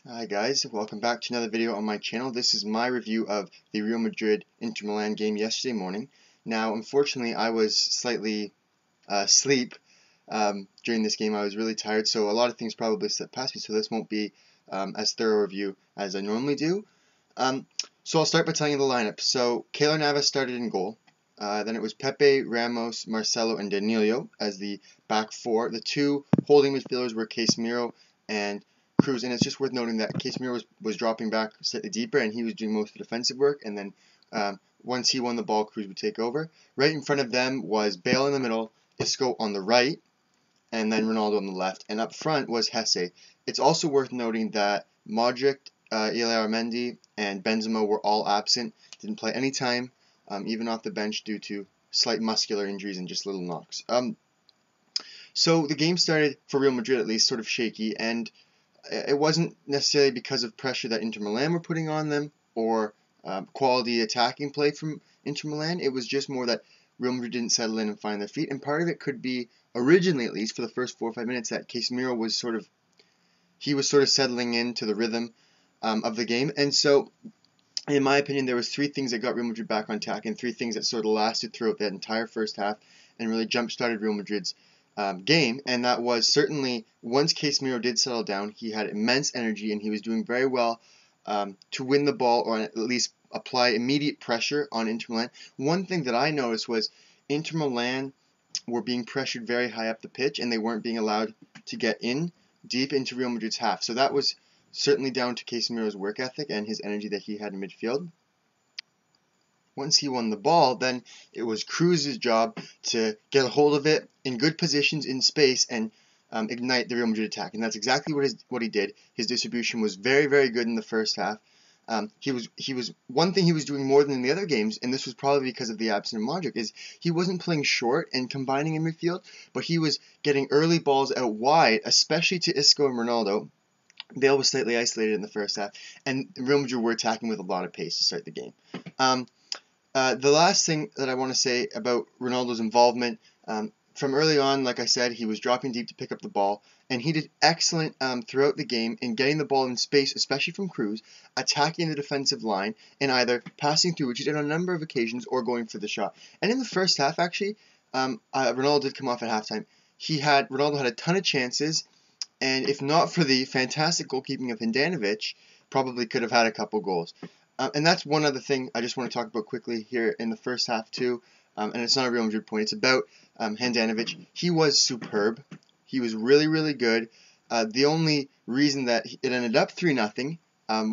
Hi guys, welcome back to another video on my channel. This is my review of the Real Madrid Inter Milan game yesterday morning. Now, unfortunately, I was slightly asleep during this game. I was really tired, so a lot of things probably slipped past me, so this won't be as thorough a review as I normally do. So I'll start by telling you the lineup. So Keylor Navas started in goal. Then it was Pepe, Ramos, Marcelo, and Danilo as the back four. The two holding midfielders were Casemiro and Cruz, and it's just worth noting that Casemiro was dropping back slightly deeper, and he was doing most of the defensive work, and then once he won the ball, Cruz would take over. Right in front of them was Bale in the middle, Isco on the right, and then Ronaldo on the left, and up front was Hesse. It's also worth noting that Modric, Illarramendi, and Benzema were all absent, didn't play any time, even off the bench due to slight muscular injuries and just little knocks. So the game started, for Real Madrid at least, sort of shaky, and it wasn't necessarily because of pressure that Inter Milan were putting on them or quality attacking play from Inter Milan. It was just more that Real Madrid didn't settle in and find their feet, and part of it could be, originally at least, for the first 4 or 5 minutes, that Casemiro was sort of settling into the rhythm of the game, and so in my opinion, there was three things that got Real Madrid back on track, and three things that sort of lasted throughout that entire first half and really jump-started Real Madrid's game. And that was certainly, once Casemiro did settle down, he had immense energy and he was doing very well to win the ball or at least apply immediate pressure on Inter Milan. One thing that I noticed was Inter Milan were being pressured very high up the pitch and they weren't being allowed to get in deep into Real Madrid's half. So that was certainly down to Casemiro's work ethic and his energy that he had in midfield. Once he won the ball, then it was Cruz's job to get a hold of it in good positions in space and ignite the Real Madrid attack. And that's exactly what he did. His distribution was very, very good in the first half. He was one thing he was doing more than in the other games, and this was probably because of the absence of Modric, is he wasn't playing short and combining in midfield, but he was getting early balls out wide, especially to Isco and Ronaldo. Bale was slightly isolated in the first half, and Real Madrid were attacking with a lot of pace to start the game. The last thing that I want to say about Ronaldo's involvement, from early on, like I said, he was dropping deep to pick up the ball, and he did excellent throughout the game in getting the ball in space, especially from Cruz, attacking the defensive line, and either passing through, which he did on a number of occasions, or going for the shot. And in the first half, actually, Ronaldo did come off at halftime. Ronaldo had a ton of chances, and if not for the fantastic goalkeeping of Handanovic, probably could have had a couple goals. And that's one other thing I just want to talk about quickly here in the first half too, and it's not a Real Madrid point, it's about Handanovic. He was superb. He was really, really good. The only reason that it ended up 3-0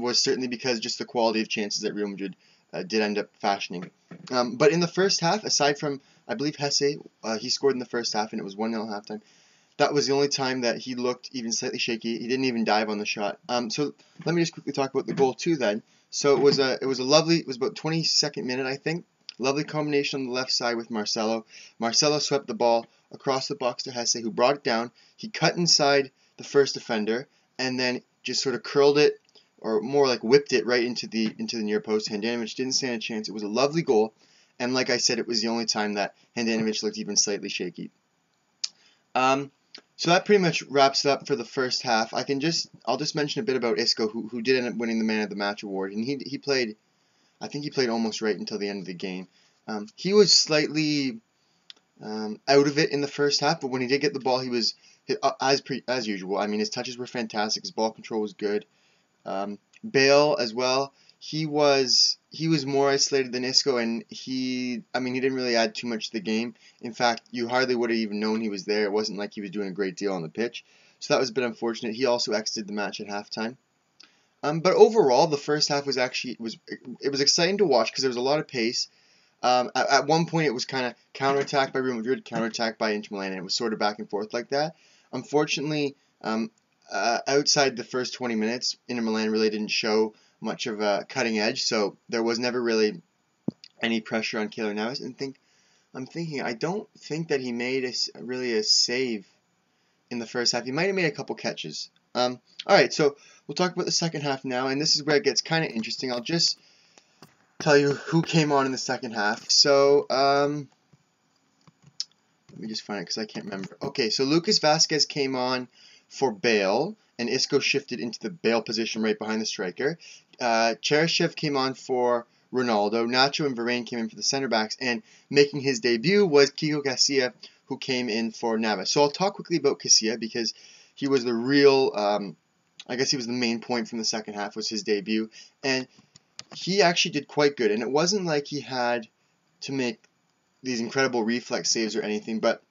was certainly because just the quality of chances that Real Madrid did end up fashioning. But in the first half, aside from, I believe, Hesse, he scored in the first half and it was 1-0 halftime. That was the only time that he looked even slightly shaky. He didn't even dive on the shot. So let me just quickly talk about the goal too then. So it was a lovely, it was about 22nd minute I think. Lovely combination on the left side with Marcelo. Marcelo swept the ball across the box to Hesse, who brought it down. He cut inside the first defender and then just sort of curled it, or more like whipped it right into the near post. Handanovic didn't stand a chance. It was a lovely goal, and like I said, it was the only time that Handanovic looked even slightly shaky. So that pretty much wraps it up for the first half. I'll just mention a bit about Isco, who did end up winning the Man of the Match award, and he played, I think he played almost right until the end of the game. He was slightly out of it in the first half, but when he did get the ball, he was as usual. I mean, his touches were fantastic, his ball control was good. Bale as well. He was more isolated than Isco, and he didn't really add too much to the game. In fact, you hardly would have even known he was there. It wasn't like he was doing a great deal on the pitch, so that was a bit unfortunate. He also exited the match at halftime. But overall, the first half was exciting to watch because there was a lot of pace. At one point, it was kind of counterattacked by Real Madrid, counterattacked by Inter Milan, and it was sort of back and forth like that. Unfortunately, outside the first 20 minutes, Inter Milan really didn't show much of a cutting edge, so there was never really any pressure on Keylor Navas. I don't think that he made really a save in the first half. He might have made a couple catches. Alright, so we'll talk about the second half now, and this is where it gets kind of interesting. I'll just tell you who came on in the second half. So, let me just find it because I can't remember. Okay, so Lucas Vazquez came on for Bale, and Isco shifted into the Bale position right behind the striker. Cheryshev came on for Ronaldo. Nacho and Varane came in for the center backs, and making his debut was Kiko Casilla, who came in for Navas. So I'll talk quickly about Casilla because he was the real, I guess he was the main point from the second half, was his debut, and he actually did quite good. And it wasn't like he had to make these incredible reflex saves or anything, but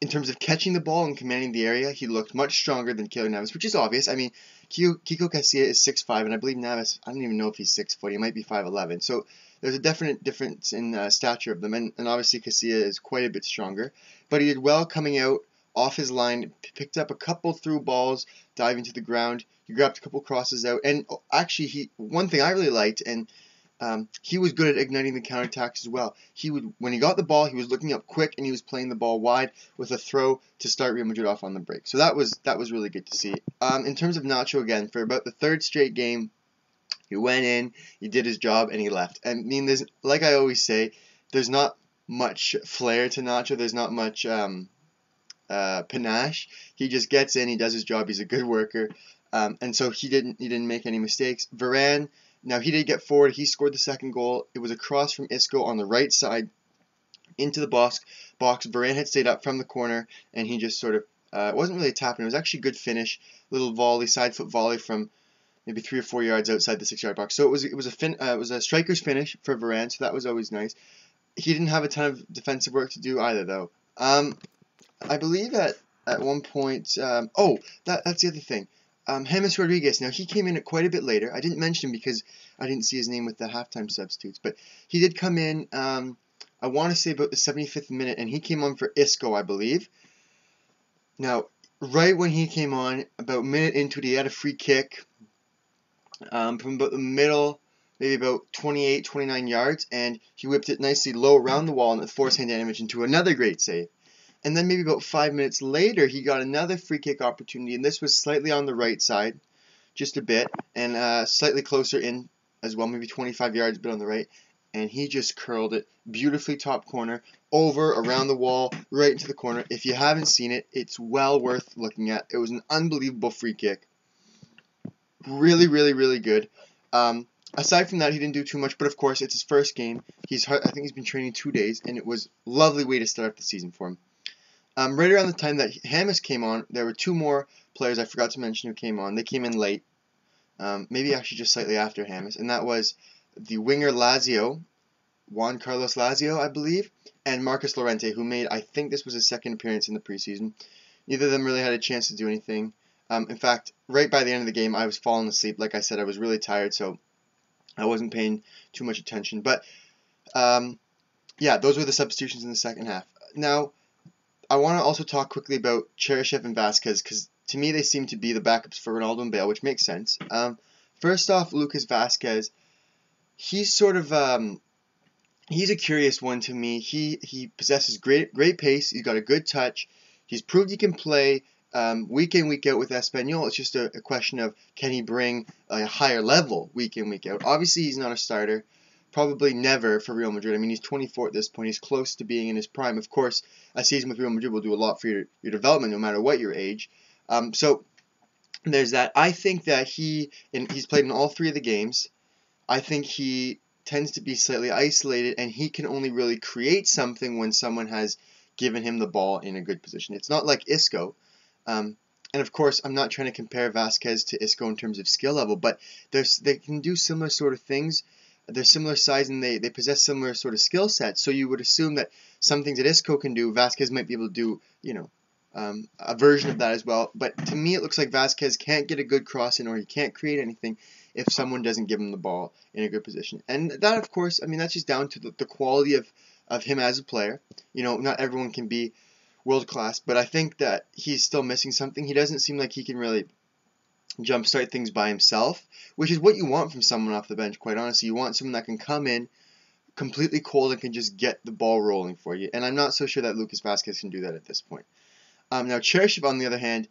in terms of catching the ball and commanding the area, he looked much stronger than Keylor Navas, which is obvious. I mean, Kiko Casilla is 6'5", and I believe Navas, I don't even know if he's 6 foot. He might be 5'11". So there's a definite difference in stature of them, and obviously Casilla is quite a bit stronger. But he did well coming out off his line, picked up a couple through balls, diving to the ground. He grabbed a couple crosses out, and actually, one thing I really liked, and he was good at igniting the counterattacks as well. When he got the ball, he was looking up quick, and he was playing the ball wide with a throw to start Real Madrid off on the break. So that was really good to see. In terms of Nacho, again, for about the third straight game, he went in, he did his job, and he left. I mean, like I always say, there's not much flair to Nacho. There's not much panache. He just gets in, he does his job. He's a good worker, and so he didn't make any mistakes. Varane. Now, he did get forward. He scored the second goal. It was a cross from Isco on the right side into the box. Varane had stayed up from the corner, and he just sort of, it wasn't really a tap, and it was actually a good finish. Little volley, side foot volley from maybe 3 or 4 yards outside the 6-yard box. So it was a striker's finish for Varane, so that was always nice. He didn't have a ton of defensive work to do either, though. I believe at one point, that's the other thing. James Rodriguez, now he came in at quite a bit later. I didn't mention him because I didn't see his name with the halftime substitutes, but he did come in, I want to say about the 75th minute, and he came on for Isco, I believe. Now, right when he came on, about a minute into it, he had a free kick from about the middle, maybe about 28, 29 yards, and he whipped it nicely low around the wall and it forced Handanovic into another great save. And then maybe about 5 minutes later, he got another free kick opportunity, and this was slightly on the right side, just a bit, and slightly closer in as well, maybe 25 yards, but on the right. And he just curled it beautifully top corner, over, around the wall, right into the corner. If you haven't seen it, it's well worth looking at. It was an unbelievable free kick. Really, really, really good. Aside from that, he didn't do too much, but of course, it's his first game. I think he's been training 2 days, and it was a lovely way to start the season for him. Right around the time that James came on, there were 2 more players I forgot to mention who came on. They came in late, maybe actually just slightly after James, and that was the winger Lazio, Juan Carlos Lazio, I believe, and Marcus Llorente, who made, I think this was his second appearance in the preseason. Neither of them really had a chance to do anything. In fact, right by the end of the game, I was falling asleep. Like I said, I was really tired, so I wasn't paying too much attention. But, yeah, those were the substitutions in the second half. Now, I want to also talk quickly about Cheryshev and Vasquez, because to me they seem to be the backups for Ronaldo and Bale, which makes sense. First off, Lucas Vasquez, he's sort of he's a curious one to me. He possesses great pace. He's got a good touch. He's proved he can play week in, week out with Espanyol. It's just a question of, can he bring a higher level week in, week out. Obviously, he's not a starter. Probably never for Real Madrid. I mean, he's 24 at this point. He's close to being in his prime. Of course, a season with Real Madrid will do a lot for your development, no matter what your age. So there's that. I think that he's played in all 3 of the games. I think he tends to be slightly isolated, and he can only really create something when someone has given him the ball in a good position. It's not like Isco. And of course, I'm not trying to compare Vasquez to Isco in terms of skill level, but they can do similar sort of things. They're similar size, and they possess similar sort of skill sets. So you would assume that some things that Isco can do, Vasquez might be able to do, a version of that as well. But to me, it looks like Vasquez can't get a good cross in, or he can't create anything if someone doesn't give him the ball in a good position. And that, of course, I mean, that's just down to the quality of him as a player. Not everyone can be world class, but I think that he's still missing something. He doesn't seem like he can really jumpstart things by himself, which is what you want from someone off the bench, quite honestly. You want someone that can come in completely cold and can just get the ball rolling for you. And I'm not so sure that Lucas Vasquez can do that at this point. Now, Cheryshev, on the other hand,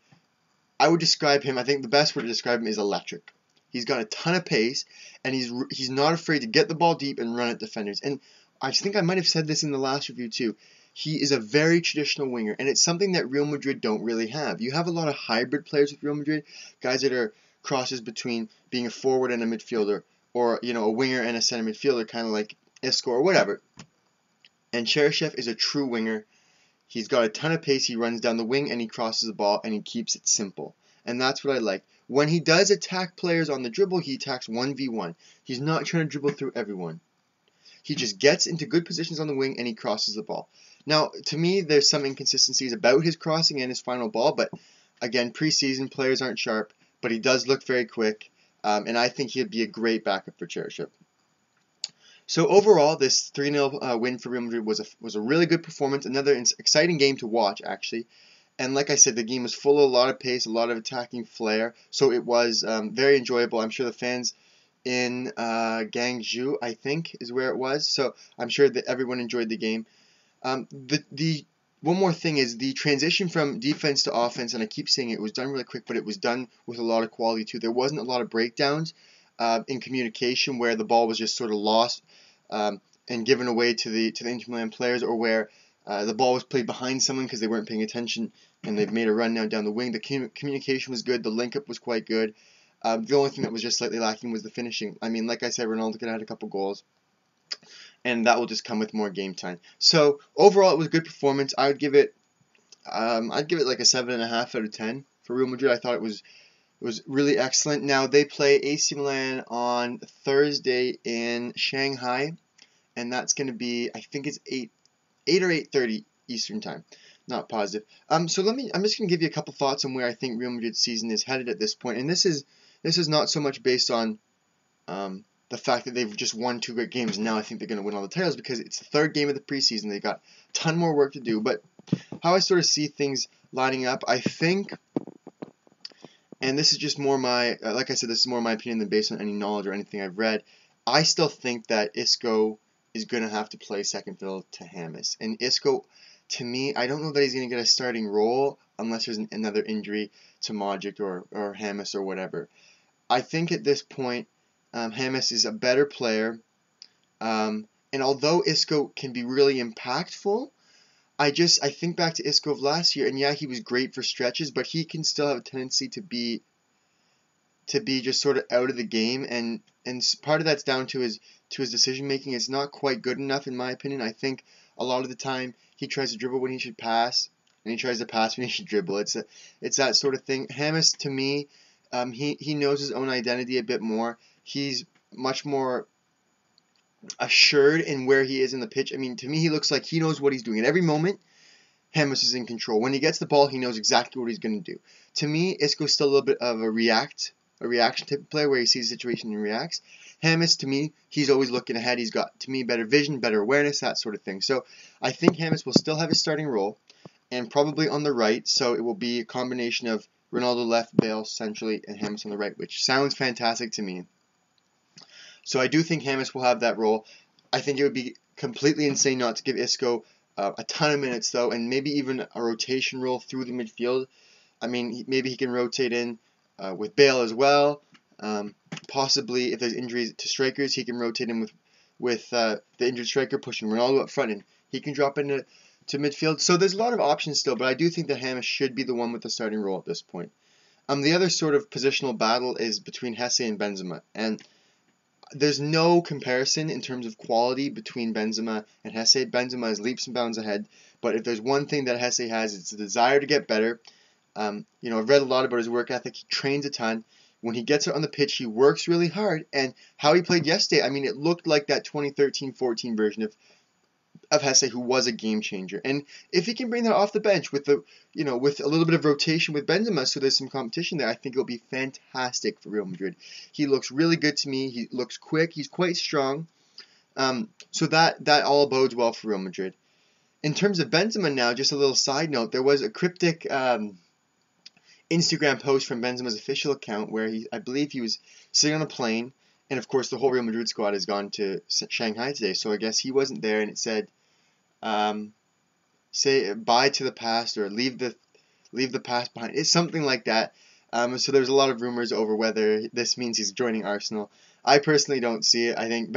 I would describe him, I think the best word to describe him is electric. He's got a ton of pace, and he's not afraid to get the ball deep and run at defenders. And I think I might have said this in the last review too. he is a very traditional winger, and it's something that Real Madrid don't really have. You have a lot of hybrid players with Real Madrid, guys that are crosses between being a forward and a midfielder, or a winger and a center midfielder, kind of like Isco or whatever. And Cheryshev is a true winger. He's got a ton of pace, he runs down the wing, and he crosses the ball, and he keeps it simple. And that's what I like. When he does attack players on the dribble, he attacks 1v1. He's not trying to dribble through everyone. He just gets into good positions on the wing, and he crosses the ball. Now, to me, there's some inconsistencies about his crossing and his final ball, but again, preseason players aren't sharp, but he does look very quick, and I think he'd be a great backup for Cheryshev. So overall, this 3-0 win for Real Madrid was a really good performance, another exciting game to watch, actually. And like I said, the game was full of a lot of pace, a lot of attacking flair, so it was very enjoyable. I'm sure the fans in Guangzhou, I think, is where it was, so I'm sure that everyone enjoyed the game. The one more thing is the transition from defense to offense, and I keep saying it was done really quick, but it was done with a lot of quality too. There wasn't a lot of breakdowns in communication where the ball was just sort of lost and given away to the Inter Milan players, or where the ball was played behind someone because they weren't paying attention and they've made a run now down the wing. The communication was good. The link-up was quite good. The only thing that was just slightly lacking was the finishing. I mean, like I said, Ronaldo could have had a couple goals, and that will just come with more game time. So overall, it was a good performance. I'd give it like a 7.5 out of 10 for Real Madrid. I thought it was really excellent. Now they play AC Milan on Thursday in Shanghai, and that's going to be, I think it's 8 or 8:30 Eastern time. Not positive. I'm just going to give you a couple thoughts on where I think Real Madrid's season is headed at this point, and this is not so much based on the fact that they've just won 2 great games and now I think they're going to win all the titles, because it's the 3rd game of the preseason. They've got a ton more work to do, but how I sort of see things lining up, I think, and this is just more my, like I said, this is more my opinion than based on any knowledge or anything I've read, I still think that Isco is going to have to play second fiddle to James. And Isco, to me, I don't know that he's going to get a starting role unless there's another injury to Modric or James or whatever. I think at this point, James is a better player, and although Isco can be really impactful, I think back to Isco of last year, and yeah, he was great for stretches, but he can still have a tendency to be just sort of out of the game, and part of that's down to his decision making. It's not quite good enough, in my opinion. I think a lot of the time he tries to dribble when he should pass, and he tries to pass when he should dribble. It's that sort of thing. James, to me, he knows his own identity a bit more. He's much more assured in where he is in the pitch. I mean, to me, he looks like he knows what he's doing. At every moment, James is in control. When he gets the ball, he knows exactly what he's going to do. To me, Isco's still a little bit of a reaction type of player where he sees the situation and reacts. James, to me, he's always looking ahead. He's got, to me, better vision, better awareness, that sort of thing. So I think James will still have his starting role, and probably on the right, so it will be a combination of Ronaldo left, Bale centrally, and James on the right, which sounds fantastic to me. So I do think James will have that role. I think it would be completely insane not to give Isco a ton of minutes, though, and maybe even a rotation role through the midfield. I mean, maybe he can rotate in with Bale as well. Possibly, if there's injuries to strikers, he can rotate in with the injured striker, pushing Ronaldo up front, and he can drop into midfield. So there's a lot of options still, but I do think that James should be the one with the starting role at this point. The other sort of positional battle is between Hesse and Benzema, and there's no comparison in terms of quality between Benzema and Hesse. Benzema is leaps and bounds ahead, but if there's one thing that Hesse has, it's a desire to get better. I've read a lot about his work ethic. He trains a ton. When he gets out on the pitch, he works really hard. And how he played yesterday, I mean, it looked like that 2013-14 version of Hesse, who was a game changer. And if he can bring that off the bench with with a little bit of rotation with Benzema, so there's some competition there, I think it'll be fantastic for Real Madrid. He looks really good to me. He looks quick. He's quite strong. So that all bodes well for Real Madrid. In terms of Benzema now, just a little side note, there was a cryptic Instagram post from Benzema's official account where I believe he was sitting on a plane, and of course the whole Real Madrid squad has gone to Shanghai today, so I guess he wasn't there, and it said, say bye to the past, or leave the past behind. It's something like that. So there's a lot of rumors over whether this means he's joining Arsenal. I personally don't see it. I think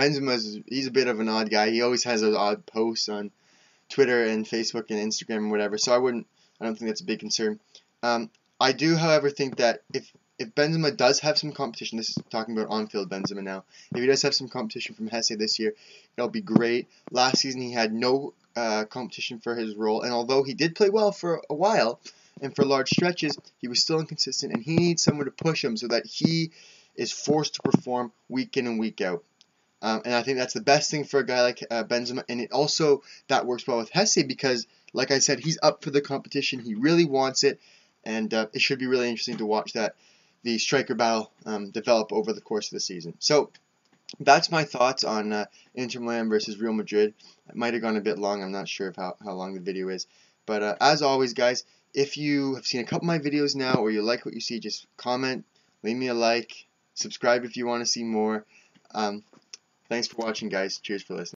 he's a bit of an odd guy. He always has those odd posts on Twitter and Facebook and Instagram and whatever, so I don't think that's a big concern. I do, however, think that if Benzema does have some competition, this is talking about on-field Benzema now, if he does have some competition from Hesse this year, it'll be great. Last season he had no competition for his role, and although he did play well for a while and for large stretches, he was still inconsistent, and he needs someone to push him so that he is forced to perform week in and week out. And I think that's the best thing for a guy like Benzema, and it also that works well with Hesse because, like I said, he's up for the competition. He really wants it, and it should be really interesting to watch the striker battle develop over the course of the season. So that's my thoughts on Inter Milan versus Real Madrid. It might have gone a bit long. I'm not sure of how long the video is. But as always, guys, if you have seen a couple of my videos now or you like what you see, just comment, leave me a like, subscribe if you want to see more. Thanks for watching, guys. Cheers for listening.